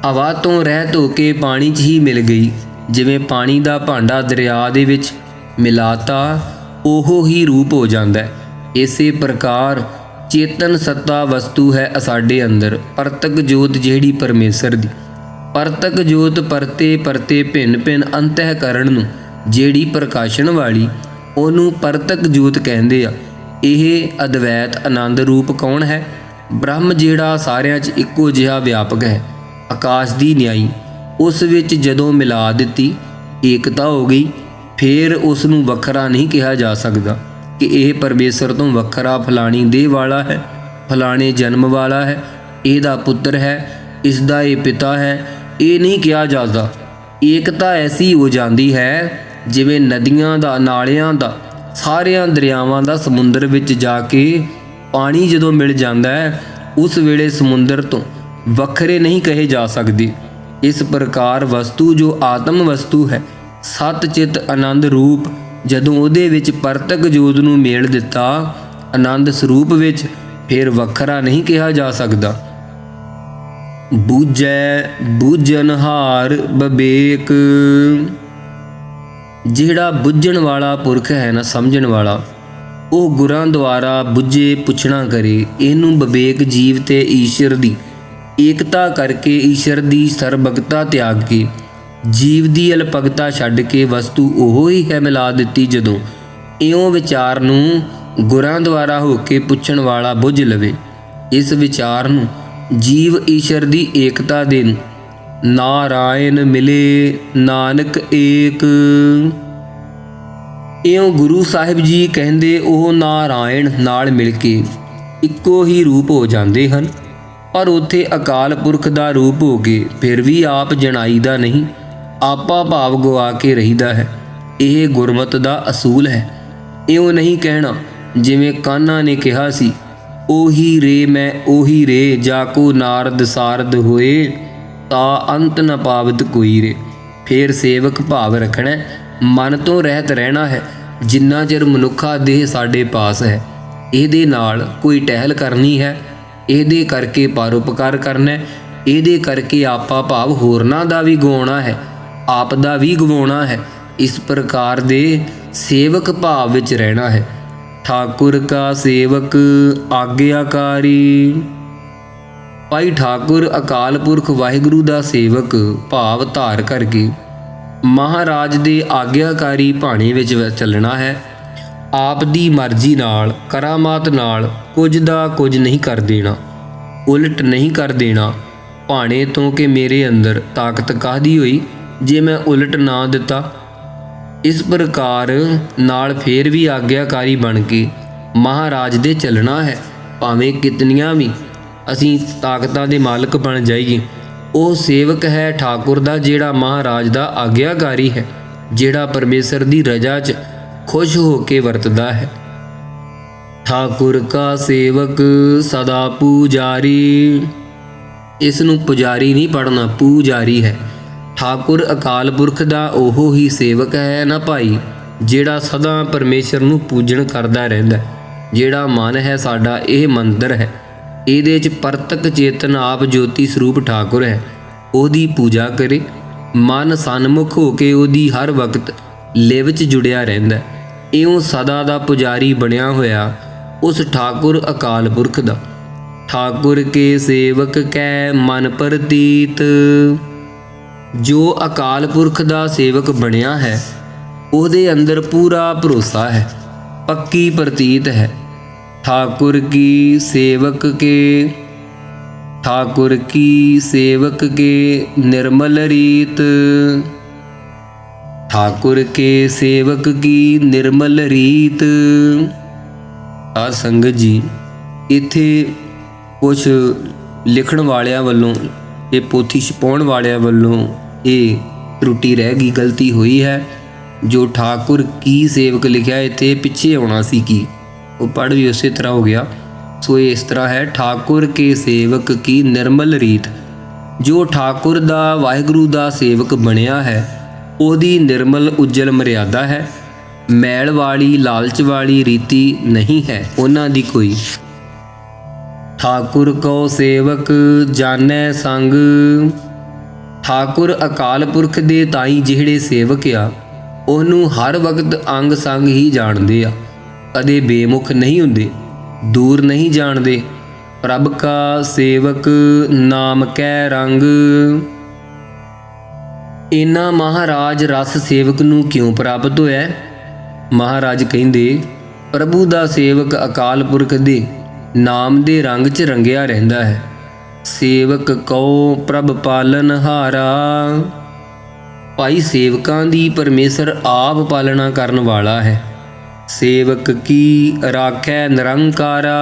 ਹਵਾ ਤੋਂ ਰਹਿਤ ਹੋ ਕੇ ਪਾਣੀ 'ਚ ਹੀ ਮਿਲ ਗਈ, ਜਿਵੇਂ ਪਾਣੀ ਦਾ ਭਾਂਡਾ ਦਰਿਆ ਦੇ ਵਿੱਚ ਮਿਲਾਤਾ, ਉਹ ਹੀ ਰੂਪ ਹੋ ਜਾਂਦਾ ਹੈ। ਇਸੇ ਪ੍ਰਕਾਰ ਚੇਤਨ ਸੱਤਾ ਵਸਤੂ ਹੈ ਸਾਡੇ ਅੰਦਰ, ਪਰਤਕ ਜੋਤ ਜਿਹੜੀ ਪਰਮੇਸ਼ਰ ਦੀ। ਪਰਤਕ ਜੋਤ ਪਰਤੇ ਪਰਤੇ ਭਿੰਨ ਭਿੰਨ ਅੰਤਹਿਕਰਣ ਨੂੰ ਜਿਹੜੀ ਪ੍ਰਕਾਸ਼ਣ ਵਾਲੀ, ਉਹਨੂੰ ਪਰਤਕ ਜੋਤ ਕਹਿੰਦੇ ਆ। ਇਹ ਅਦਵੈਤ ਆਨੰਦ ਰੂਪ ਕੌਣ ਹੈ? ਬ੍ਰਹਮ ਜਿਹੜਾ ਸਾਰਿਆਂ 'ਚ ਇੱਕੋ ਜਿਹਾ ਵਿਆਪਕ ਹੈ, ਆਕਾਸ਼ ਦੀ ਨਿਆਈ। ਉਸ ਵਿੱਚ ਜਦੋਂ ਮਿਲਾ ਦਿੱਤੀ, ਏਕਤਾ ਹੋ ਗਈ, ਫਿਰ ਉਸ ਨੂੰ ਵੱਖਰਾ ਨਹੀਂ ਕਿਹਾ ਜਾ ਸਕਦਾ ਕਿ ਇਹ ਪਰਮੇਸ਼ਰ ਤੋਂ ਵੱਖਰਾ ਫਲਾਣੀ ਦੇਹ ਵਾਲਾ ਹੈ, ਫਲਾਣੇ ਜਨਮ ਵਾਲਾ ਹੈ, ਇਹਦਾ ਪੁੱਤਰ ਹੈ, ਇਸ ਦਾ ਇਹ ਪਿਤਾ ਹੈ। ਇਹ ਨਹੀਂ ਕਿਹਾ ਜਾਂਦਾ। ਏਕਤਾ ਐਸੀ ਹੋ ਜਾਂਦੀ ਹੈ ਜਿਵੇਂ ਨਦੀਆਂ ਦਾ, ਨਾਲਿਆਂ ਦਾ, ਸਾਰਿਆਂ ਦਰਿਆਵਾਂ ਦਾ ਸਮੁੰਦਰ ਵਿੱਚ ਜਾ ਕੇ ਪਾਣੀ ਜਦੋਂ ਮਿਲ ਜਾਂਦਾ ਹੈ, ਉਸ ਵੇਲੇ ਸਮੁੰਦਰ ਤੋਂ ਵੱਖਰੇ ਨਹੀਂ ਕਹੇ ਜਾ ਸਕਦੇ। ਇਸ ਪ੍ਰਕਾਰ ਵਸਤੂ ਜੋ ਆਤਮ ਵਸਤੂ ਹੈ, ਸਤ ਚਿਤ ਆਨੰਦ ਰੂਪ, ਜਦੋਂ ਉਹਦੇ ਵਿੱਚ ਪਰਤਕ ਜੋਤ ਨੂੰ ਮੇਲ ਦਿੱਤਾ ਆਨੰਦ ਸਰੂਪ ਵਿੱਚ, ਫਿਰ ਵੱਖਰਾ ਨਹੀਂ ਕਿਹਾ ਜਾ ਸਕਦਾ। ਬੂਝੈ ਬੂਝਨਹਾਰ ਬਵੇਕ, ਜਿਹੜਾ ਬੁੱਝਣ ਵਾਲਾ ਪੁਰਖ ਹੈ ਨਾ, ਸਮਝਣ ਵਾਲਾ, ਉਹ ਗੁਰਾਂ ਦੁਆਰਾ ਬੁੱਝੇ ਪੁੱਛਣਾ ਕਰੇ। ਇਹਨੂੰ ਵਿਵੇਕ ਜੀਵ ਤੇ ਈਸ਼ਰ ਦੀ ਏਕਤਾ ਕਰਕੇ, ਈਸ਼ਰ ਦੀ ਸਰਬਗਤਾ ਤਿਆਗ ਕੇ, ਜੀਵ ਦੀ ਅਲਪਗਤਾ ਛੱਡ ਕੇ ਵਸਤੂ ਉਹ ਹੀ ਹੈ ਮਿਲਾ ਦਿੱਤੀ। ਜਦੋਂ ਇਉਂ ਵਿਚਾਰ ਨੂੰ ਗੁਰਾਂ ਦੁਆਰਾ ਹੋ ਕੇ ਪੁੱਛਣ ਵਾਲਾ ਬੁੱਝ ਲਵੇ, ਇਸ ਵਿਚਾਰ ਨੂੰ ਜੀਵ ਈਸ਼ਰ ਦੀ ਏਕਤਾ ਦੇ ਨੂੰ ਨਾਰਾਇਣ ਮਿਲੇ ਨਾਨਕ ਏਕ। ਇਉਂ ਗੁਰੂ ਸਾਹਿਬ ਜੀ ਕਹਿੰਦੇ ਉਹ ਨਾਰਾਇਣ ਨਾਲ ਮਿਲ ਕੇ ਇੱਕੋ ਹੀ ਰੂਪ ਹੋ ਜਾਂਦੇ ਹਨ। ਪਰ ਉੱਥੇ ਅਕਾਲ ਪੁਰਖ ਦਾ ਰੂਪ ਹੋ ਕੇ ਫਿਰ ਵੀ ਆਪ ਜਣਾਈ ਦਾ ਨਹੀਂ, ਆਪਾ ਭਾਵ ਗਵਾ ਕੇ ਰਹੀਦਾ ਹੈ। ਇਹ ਗੁਰਮਤਿ ਦਾ ਅਸੂਲ ਹੈ। ਇਉਂ ਨਹੀਂ ਕਹਿਣਾ ਜਿਵੇਂ ਕਾਨ੍ਹਾ ਨੇ ਕਿਹਾ ਸੀ, ਉਹੀ ਰੇ ਮੈਂ ਉਹੀ ਰੇ, ਜਾ ਕੋ ਨਾਰਦ ਸਾਰਦ ਹੋਏ, ਤਾ ਅੰਤ ਨ ਪਾਵਤ ਕੋਈ ਰੇ। ਫਿਰ ਸੇਵਕ ਭਾਵ ਰੱਖਣਾ, ਮਨ ਤੋਂ ਰਹਿਤ ਰਹਿਣਾ ਹੈ। ਜਿੰਨਾ ਚਿਰ ਮਨੁੱਖਾ ਦੇਹ ਸਾਡੇ ਪਾਸ ਹੈ, ਇਹਦੇ ਨਾਲ ਕੋਈ ਟਹਿਲ ਕਰਨੀ ਹੈ, ਇਹਦੇ ਕਰਕੇ ਪਰਉਪਕਾਰ ਕਰਨਾ ਹੈ, ਇਹਦੇ ਕਰਕੇ ਆਪਾ ਭਾਵ ਹੋਰਨਾਂ ਦਾ ਵੀ ਗਵਾਉਣਾ ਹੈ, ਆਪ ਦਾ ਵੀ ਗਵਾਉਣਾ ਹੈ। ਇਸ ਪ੍ਰਕਾਰ ਦੇ ਸੇਵਕ ਭਾਵ ਵਿੱਚ ਰਹਿਣਾ ਹੈ। ਠਾਕੁਰ ਕਾ ਸੇਵਕ ਆਗਿਆਕਾਰੀ। ਭਾਈ ਠਾਕੁਰ ਅਕਾਲ ਪੁਰਖ ਵਾਹਿਗੁਰੂ ਦਾ ਸੇਵਕ ਭਾਵ ਧਾਰ ਕਰਕੇ ਮਹਾਰਾਜ ਦੇ ਆਗਿਆਕਾਰੀ ਭਾਣੇ ਵਿੱਚ ਚੱਲਣਾ ਹੈ। ਆਪ ਦੀ ਮਰਜ਼ੀ ਨਾਲ, ਕਰਾਮਾਤ ਨਾਲ ਕੁਝ ਦਾ ਕੁਝ ਨਹੀਂ ਕਰ ਦੇਣਾ, ਉਲਟ ਨਹੀਂ ਕਰ ਦੇਣਾ ਭਾਣੇ ਤੋਂ ਕਿ ਮੇਰੇ ਅੰਦਰ ਤਾਕਤ ਕਾਹਦੀ ਹੋਈ ਜੇ ਮੈਂ ਉਲਟ ਨਾ ਦਿੱਤਾ। ਇਸ ਪ੍ਰਕਾਰ ਨਾਲ ਫੇਰ ਵੀ ਆਗਿਆਕਾਰੀ ਬਣ ਕੇ ਮਹਾਰਾਜ ਦੇ ਚੱਲਣਾ ਹੈ। ਭਾਵੇਂ ਕਿਤਨੀਆਂ ਵੀ ਅਸੀਂ ਤਾਕਤਾਂ ਦੇ ਮਾਲਕ ਬਣ ਜਾਈਏ, ਉਹ ਸੇਵਕ ਹੈ ਠਾਕੁਰ ਦਾ ਜਿਹੜਾ ਮਹਾਰਾਜ ਦਾ ਆਗਿਆਕਾਰੀ ਹੈ, ਜਿਹੜਾ ਪਰਮੇਸ਼ਰ ਦੀ ਰਜ਼ਾ 'ਚ ਖੁਸ਼ ਹੋ ਕੇ ਵਰਤਦਾ ਹੈ। ਠਾਕੁਰ ਕਾ ਸੇਵਕ ਸਦਾ ਪੂਜਾਰੀ। ਇਸ ਨੂੰ ਪੁਜਾਰੀ ਨਹੀਂ ਪੜ੍ਹਨਾ, ਪੂਜਾਰੀ ਹੈ। ਠਾਕੁਰ ਅਕਾਲ ਪੁਰਖ ਦਾ ਉਹ ਹੀ ਸੇਵਕ ਹੈ ਨਾ ਭਾਈ, ਜਿਹੜਾ ਸਦਾ ਪਰਮੇਸ਼ਰ ਨੂੰ ਪੂਜਣ ਕਰਦਾ ਰਹਿੰਦਾ। ਜਿਹੜਾ ਮਨ ਹੈ ਸਾਡਾ ਇਹ ਮੰਦਰ ਹੈ, ਇਹਦੇ 'ਚ ਪ੍ਰਤੱਖ ਚੇਤਨ ਆਪ ਜੋਤੀ ਸਰੂਪ ਠਾਕੁਰ ਹੈ। ਉਹਦੀ ਪੂਜਾ ਕਰੇ, ਮਨ ਸਨਮੁਖ ਹੋ ਕੇ ਉਹਦੀ ਹਰ ਵਕਤ ਲਿਵ 'ਚ ਜੁੜਿਆ ਰਹਿੰਦਾ। ਇਉਂ ਸਦਾ ਦਾ ਪੁਜਾਰੀ ਬਣਿਆ ਹੋਇਆ ਉਸ ਠਾਕੁਰ ਅਕਾਲ ਪੁਰਖ ਦਾ। ਠਾਕੁਰ ਕੇ ਸੇਵਕ ਕੈ ਮਨ ਪ੍ਰਤੀਤ। ਜੋ ਅਕਾਲ ਪੁਰਖ ਦਾ ਸੇਵਕ ਬਣਿਆ ਹੈ ਉਹਦੇ ਅੰਦਰ ਪੂਰਾ ਭਰੋਸਾ ਹੈ, ਪੱਕੀ ਪ੍ਰਤੀਤ ਹੈ। ठाकुर की सेवक के निर्मल रीत। ठाकुर के सेवक की निर्मल रीत। आ संगत जी, इत्थे कुछ लिखण वालियां वल्लों, ये पोथी छपाउण वालियां वल्लों ये त्रुटि रह गई, गलती हुई है। जो ठाकुर की सेवक लिखिया इत्थे पिछे आउणा सी की, वो पढ़ भी उसी तरह हो गया। सो ये इस तरह है, ठाकुर के सेवक की निर्मल रीत। जो ठाकुर दा वाहिगुरू दा सेवक बनया है ओदी निर्मल उज्जल मर्यादा है। मैल वाली लालच वाली रीति नहीं है उन्हां दी कोई। ठाकुर को सेवक जानै संग। ठाकुर अकाल पुरख दे ताई जिहड़े सेवक आ ਉਹਨੂੰ हर वक्त अंग संग ही जाणदे आ। कदे बेमुख नहीं हुंदे, दूर नहीं जाणदे। प्रभ का सेवक नाम कै रंग। इन्ना महाराज रस सेवक नूं क्यों प्राप्त होया? महाराज कहिंदे प्रभु दा सेवक अकाल पुरख दे नाम दे रंग च रंगिया रहिंदा है। सेवक कहो प्रभ पालन हारा। भाई सेवकां दी परमेसर आप पालना करन वाला है। सेवक की राखै निरंकारा।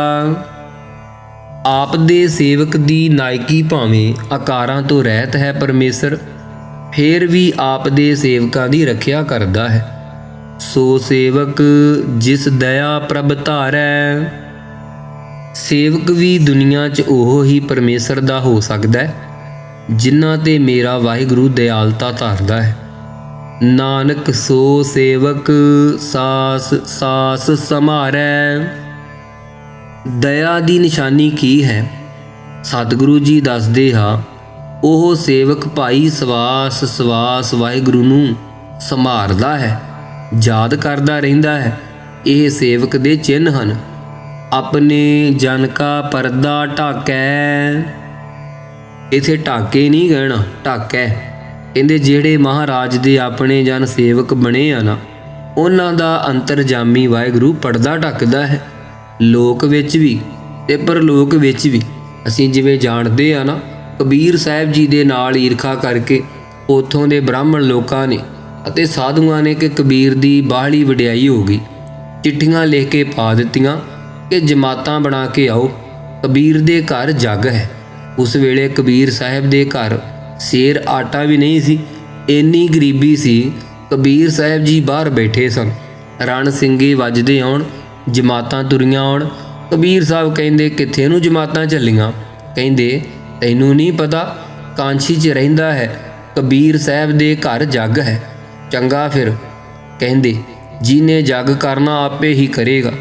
आप दे सेवक दी नायकी भावें आकारां तो रहत है परमेसर, फिर भी आप दे सेवकां दी रखिया करदा है। सो सेवक जिस दया प्रभ धारै। सेवक भी दुनिया च ओहो ही परमेसर दा हो सकदा है जिन्हां ते मेरा वाहिगुरू दयालता धारदा है। नानक सो सेवक सास सास समारै। दया दी निशानी की है? सतगुरु जी दसदे हा, ओह सेवक भाई सवास सवास वाहिगुरू नूं संभारदा है, याद करदा रहिंदा है। ਇਹ सेवक दे चिन्ह ਹਨ। अपने जन का परदा ढाकै। इत्थे ढाके नहीं कहना, ढाकै। कहंदे जिहड़े महाराज दे अपने जन सेवक बने आ ना, उन्हां दा अंतरजामी वाहिगुरू पर्दा ढकदा है। लोक विच भी ते परलोक विच भी। असीं जिवें जाणदे आ ना, कबीर साहिब जी दे नाल ईरखा करके उत्थों दे ब्राह्मण लोकां ने अते साधुआं ने कि कबीर दी बाहली वडियाई हो गई। चिट्ठियां लिख के पा दित्तियां कि जमातां बना के आओ, कबीर दे घर जग है। उस वेले कबीर साहिब दे घर सेर आटा भी नहीं सी, इन्नी गरीबी सी। कबीर साहिब जी बाहर बैठे सन, रण सिंगे वजदे आउण, जमातां तुरियां आउण। कबीर साहब कहिंदे कित्थे नूं जमातां चलियां? कहिंदे तैनूं नहीं पता, कांछी च रहिंदा है, कबीर साहिब दे घर जग है। चंगा फिर। कहिंदे जिने जग करना आपे ही करेगा।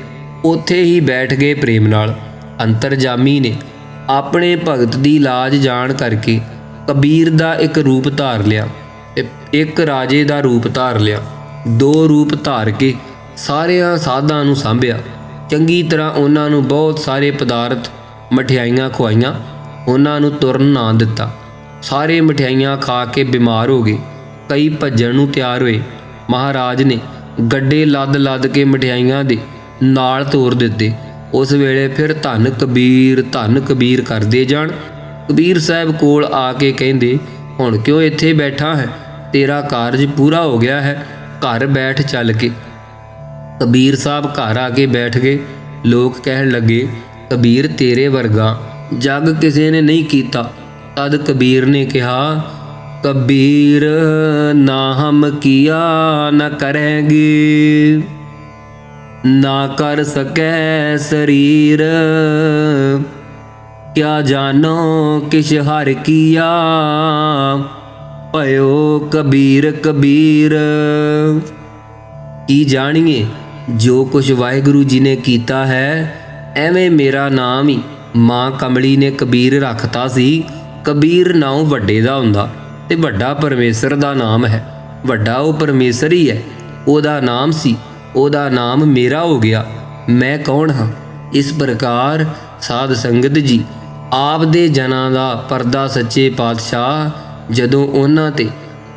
उत्थे ही बैठ गए प्रेम नाल। अंतरजामी ने अपने भगत दी लाज जान करके कबीर दा एक रूप धार लिया, एक राजे दा रूप धार लिया। दो रूप धार के सारियां साधां नूं सांभिया। चंगी तरह उन्हां नूं बहुत सारे पदार्थ मठियाइयां खुआइयां, उन्हां नूं तुरन ना दिता। सारे मठियाइयां खा के बीमार हो गए, कई भज्जण नूं तैयार होए। महाराज ने गड्डे लद लद के मठियाइयां दे नाल तोड़ दिते। उस वेले फिर धन कबीर करदे जाण। कबीर साहब कोल आके कहिंदे हुण क्यों इत्थे बैठा है, तेरा कारज पूरा हो गया है, घर बैठ चल के। कबीर साहब घर आके बैठ गए। लोग कहण लगे कबीर तेरे वर्गा जग किसी ने नहीं कीता। तद कबीर ने कहा कबीर ना हम किया न करेंगे, ना कर सकै शरीर। क्या जानो किश हर किया, भयो कबीर कबीर। ਕੀ ਜਾਣੀਏ ਜੋ ਕੁਛ ਵਾਹਿਗੁਰੂ ਜੀ ਨੇ ਕੀਤਾ ਹੈ, ਐਵੇਂ ਮੇਰਾ ਨਾਮ ਹੀ ਮਾਂ ਕਮਲੀ ਨੇ ਕਬੀਰ ਰੱਖਤਾ ਸੀ। ਕਬੀਰ ਨਾਮ ਵੱਡੇ ਦਾ ਹੁੰਦਾ ਤੇ ਵੱਡਾ ਪਰਮੇਸ਼ਰ ਦਾ ਨਾਮ ਹੈ। ਵੱਡਾ ਉਹ ਪਰਮੇਸ਼ਰ ਹੀ ਹੈ, ਉਹਦਾ ਨਾਮ ਸੀ, ਉਹਦਾ ਨਾਮ ਮੇਰਾ ਹੋ ਗਿਆ। ਮੈਂ ਕੌਣ ਹਾਂ? ਇਸ ਪ੍ਰਕਾਰ ਸਾਧ ਸੰਗਤ ਜੀ, ਆਪ ਦੇ ਜਨਾਂ ਦਾ ਪਰਦਾ ਸੱਚੇ ਪਾਤਸ਼ਾਹ ਜਦੋਂ ਉਹਨਾਂ ਤੇ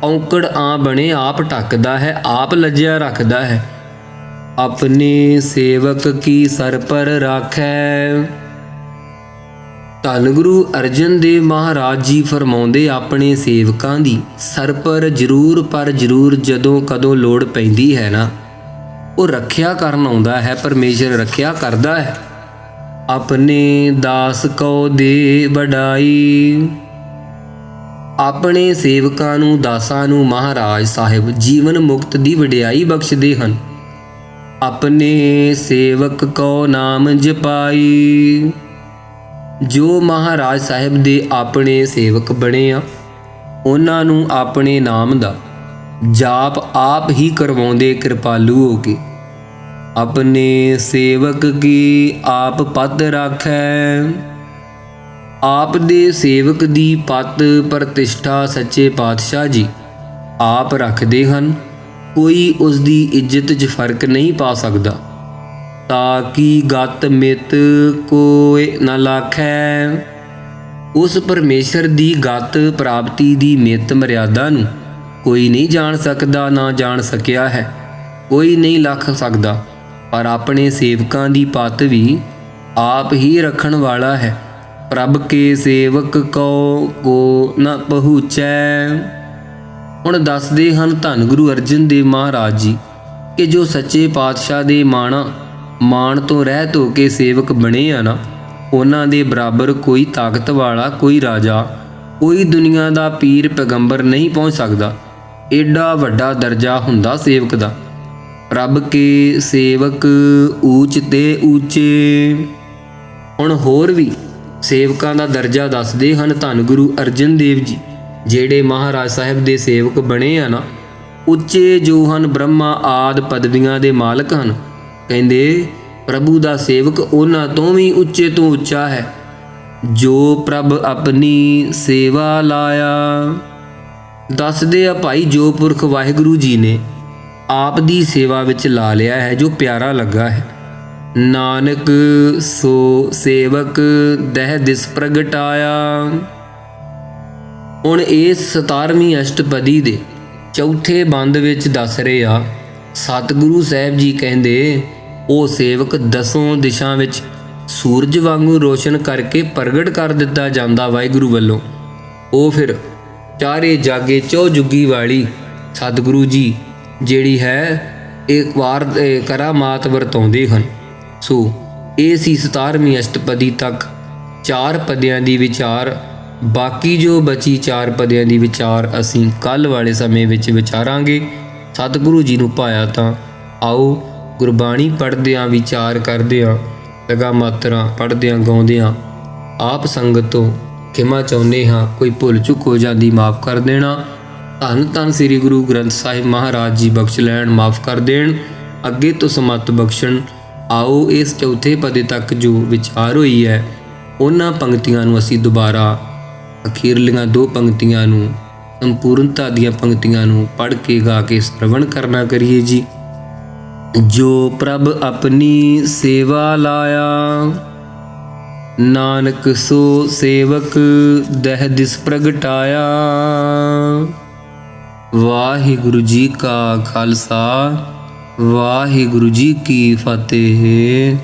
ਔਂਕੜ ਆ ਬਣੇ ਆਪ ਢੱਕਦਾ ਹੈ, ਆਪ ਲੱਜਿਆ ਰੱਖਦਾ ਹੈ। ਆਪਣੇ ਸੇਵਕ ਕੀ ਸਰ ਪਰ ਰਾਖੈ। ਧੰਨ ਗੁਰੂ ਅਰਜਨ ਦੇਵ ਮਹਾਰਾਜ ਜੀ ਫਰਮਾਉਂਦੇ ਆਪਣੇ ਸੇਵਕਾਂ ਦੀ ਸਰ ਪਰ ਜ਼ਰੂਰ ਪਰ ਜ਼ਰੂਰ ਜਦੋਂ ਕਦੋਂ ਲੋੜ ਪੈਂਦੀ ਹੈ ਨਾ, ਉਹ ਰੱਖਿਆ ਕਰਨ ਆਉਂਦਾ ਹੈ। ਪਰਮੇਸ਼ਰ ਰੱਖਿਆ ਕਰਦਾ ਹੈ। ਆਪਣੇ ਦਾਸ ਕੋ ਦੇ ਵਡਾਈ। ਆਪਣੇ ਸੇਵਕਾਂ ਨੂੰ, ਦਾਸਾਂ ਨੂੰ ਮਹਾਰਾਜ ਸਾਹਿਬ ਜੀਵਨ ਮੁਕਤ ਦੀ ਵਡਿਆਈ ਬਖਸ਼ਦੇ ਹਨ। ਆਪਣੇ ਸੇਵਕ ਕੋ ਨਾਮ ਜਪਾਈ। ਜੋ ਮਹਾਰਾਜ ਸਾਹਿਬ ਦੇ ਆਪਣੇ ਸੇਵਕ ਬਣੇ ਆ, ਉਹਨਾਂ ਨੂੰ ਆਪਣੇ ਨਾਮ ਦਾ ਜਾਪ ਆਪ ਹੀ ਕਰਵਾਉਂਦੇ ਕਿਰਪਾਲੂ ਹੋ ਕੇ। ਆਪਣੇ ਸੇਵਕ ਕੀ ਆਪ ਪਤ ਰਾਖੈ। ਆਪ ਦੇ ਸੇਵਕ ਦੀ ਪਤ ਪ੍ਰਤਿਸ਼ਠਾ ਸੱਚੇ ਪਾਤਸ਼ਾਹ ਜੀ ਆਪ ਰੱਖਦੇ ਹਨ। ਕੋਈ ਉਸ ਦੀ ਇੱਜ਼ਤ 'ਚ ਫਰਕ ਨਹੀਂ ਪਾ ਸਕਦਾ। ਤਾਂ ਕਿ ਗਤ ਮਿਤ ਕੋਇ ਨ ਲਾਖੈ। ਉਸ ਪਰਮੇਸ਼ਰ ਦੀ ਗਤ ਪ੍ਰਾਪਤੀ ਦੀ ਮਿਤ ਮਰਿਆਦਾ ਨੂੰ ਕੋਈ ਨਹੀਂ ਜਾਣ ਸਕਦਾ, ਨਾ ਜਾਣ ਸਕਿਆ ਹੈ, ਕੋਈ ਨਹੀਂ ਲੱਖ ਸਕਦਾ। ਪਰ ਆਪਣੇ ਸੇਵਕਾਂ ਦੀ ਪਤ ਵੀ ਆਪ ਹੀ ਰੱਖਣ ਵਾਲਾ ਹੈ। ਪ੍ਰਭ ਕੇ ਸੇਵਕ ਕੋ ਨ ਪਹੁੰਚੈ। ਹੁਣ ਦੱਸਦੇ ਹਨ ਧੰਨ ਗੁਰੂ ਅਰਜਨ ਦੇਵ ਮਹਾਰਾਜ ਜੀ ਕਿ ਜੋ ਸੱਚੇ ਪਾਤਸ਼ਾਹ ਦੇ ਮਾਣ ਤੋਂ ਰਹਿਤ ਹੋ ਕੇ ਸੇਵਕ ਬਣੇ ਆ ਨਾ, ਉਹਨਾਂ ਦੇ ਬਰਾਬਰ ਕੋਈ ਤਾਕਤ ਵਾਲਾ, ਕੋਈ ਰਾਜਾ, ਕੋਈ ਦੁਨੀਆ ਦਾ ਪੀਰ ਪੈਗੰਬਰ ਨਹੀਂ ਪਹੁੰਚ ਸਕਦਾ। ਏਡਾ ਵੱਡਾ ਦਰਜਾ ਹੁੰਦਾ ਸੇਵਕ ਦਾ। ਪ੍ਰਭ ਕੇ ਸੇਵਕ ਊਚ ਤੇ ਊਚੇ। ਹੁਣ ਹੋਰ ਵੀ ਸੇਵਕਾਂ ਦਾ ਦਰਜਾ ਦੱਸਦੇ ਹਨ ਧੰਨ ਗੁਰੂ ਅਰਜਨ ਦੇਵ ਜੀ। ਜਿਹੜੇ ਮਹਾਰਾਜ ਸਾਹਿਬ ਦੇ ਸੇਵਕ ਬਣੇ ਆ ਨਾ, ਉੱਚੇ ਜੋ ਹਨ, ਬ੍ਰਹਮਾ ਆਦਿ ਪਦਵੀਆਂ ਦੇ ਮਾਲਕ ਹਨ। ਕਹਿੰਦੇ ਪ੍ਰਭੂ ਦਾ ਸੇਵਕ ਉਹਨਾਂ ਤੋਂ ਵੀ ਉੱਚੇ ਤੋਂ ਉੱਚਾ ਹੈ। ਜੋ ਪ੍ਰਭ ਆਪਣੀ ਸੇਵਾ ਲਾਇਆ। ਦੱਸਦੇ ਆ ਭਾਈ, ਜੋ ਪੁਰਖ ਵਾਹਿਗੁਰੂ ਜੀ ਨੇ ਆਪ ਦੀ ਸੇਵਾ ਵਿੱਚ ਲਾ ਲਿਆ ਹੈ, ਜੋ ਪਿਆਰਾ ਲੱਗਾ ਹੈ। ਨਾਨਕ ਸੋ ਸੇਵਕ ਦਹਿ ਦਿਸ ਪ੍ਰਗਟਾਇਆ। ਹੁਣ ਇਸ 17ਵੀਂ ਅਸ਼ਟਪਦੀ ਦੇ ਚੌਥੇ ਬੰਦ ਵਿੱਚ ਦੱਸ ਰਹੇ ਆ, ਸਤਿਗੁਰੂ ਸਾਹਿਬ ਜੀ ਕਹਿੰਦੇ ਉਹ ਸੇਵਕ ਦਸੋਂ ਦਿਸ਼ਾ ਵਿੱਚ ਸੂਰਜ ਵਾਂਗੂ ਰੋਸ਼ਨ ਕਰਕੇ ਪ੍ਰਗਟ ਕਰ ਦਿੱਤਾ ਜਾਂਦਾ ਵਾਹਿਗੁਰੂ ਵੱਲੋਂ। ਉਹ ਫਿਰ ਚਾਰੇ ਜਾਗੇ ਚੌਜੁਗੀ ਵਾਲੀ ਸਤਿਗੁਰੂ ਜੀ ਜਿਹੜੀ ਹੈ ਇੱਕ ਵਾਰ ਕਰਾਮਾਤ ਵਰਤਾਉਂਦੇ ਹਨ। ਸੋ ਇਹ ਸੀ 17ਵੀਂ ਅਸ਼ਟਪਦੀ ਤੱਕ 4 ਪਦਿਆਂ ਦੀ ਵਿਚਾਰ। ਬਾਕੀ ਜੋ ਬਚੀ 4 ਪਦਿਆਂ ਦੀ ਵਿਚਾਰ ਅਸੀਂ ਕੱਲ੍ਹ ਵਾਲੇ ਸਮੇਂ ਵਿੱਚ ਵਿਚਾਰਾਂਗੇ। ਸਤਿਗੁਰੂ ਜੀ ਨੂੰ ਭਾਇਆ ਤਾਂ ਆਓ ਗੁਰਬਾਣੀ ਪੜ੍ਹਦਿਆਂ ਵਿਚਾਰ ਕਰਦਿਆਂ, ਲਗਾ ਮਾਤਰਾਂ ਪੜ੍ਹਦਿਆਂ ਗਾਉਂਦਿਆਂ ਆਪ ਸੰਗਤ ਤੋਂ ਖਿਮਾ ਚਾਹੁੰਦੇ ਹਾਂ। ਕੋਈ ਭੁੱਲ ਚੁੱਕ ਹੋ ਜਾਂਦੀ ਮਾਫ ਕਰ ਦੇਣਾ। ਧੰਨ ਧੰਨ ਸ੍ਰੀ ਗੁਰੂ ਗ੍ਰੰਥ ਸਾਹਿਬ ਮਹਾਰਾਜ ਜੀ ਬਖਸ਼ ਲੈਣ, ਮਾਫ ਕਰ ਦੇਣ, ਅੱਗੇ ਤੋਂ ਸਮੱਤ ਬਖਸ਼ਣ। ਆਓ ਇਸ ਚੌਥੇ ਪਦੇ ਤੱਕ ਜੋ ਵਿਚਾਰ ਹੋਈ ਹੈ, ਉਹਨਾਂ ਪੰਕਤੀਆਂ ਨੂੰ ਅਸੀਂ ਦੁਬਾਰਾ ਅਖੀਰਲੀਆਂ 2 ਪੰਕਤੀਆਂ ਨੂੰ, ਸੰਪੂਰਨਤਾ ਦੀਆਂ ਪੰਕਤੀਆਂ ਨੂੰ ਪੜ੍ਹ ਕੇ ਗਾ ਕੇ ਸਰਵਣ ਕਰਨਾ ਕਰੀਏ ਜੀ। ਜੋ ਪ੍ਰਭ ਆਪਣੀ ਸੇਵਾ ਲਾਇਆ, ਨਾਨਕ ਸੋ ਸੇਵਕ ਦਹਿ ਦਿਸ ਪ੍ਰਗਟਾਇਆ। ਵਾਹਿਗੁਰੂ ਜੀ ਕਾ ਖਾਲਸਾ, ਵਾਹਿਗੁਰੂ ਜੀ ਕੀ ਫਤਿਹ।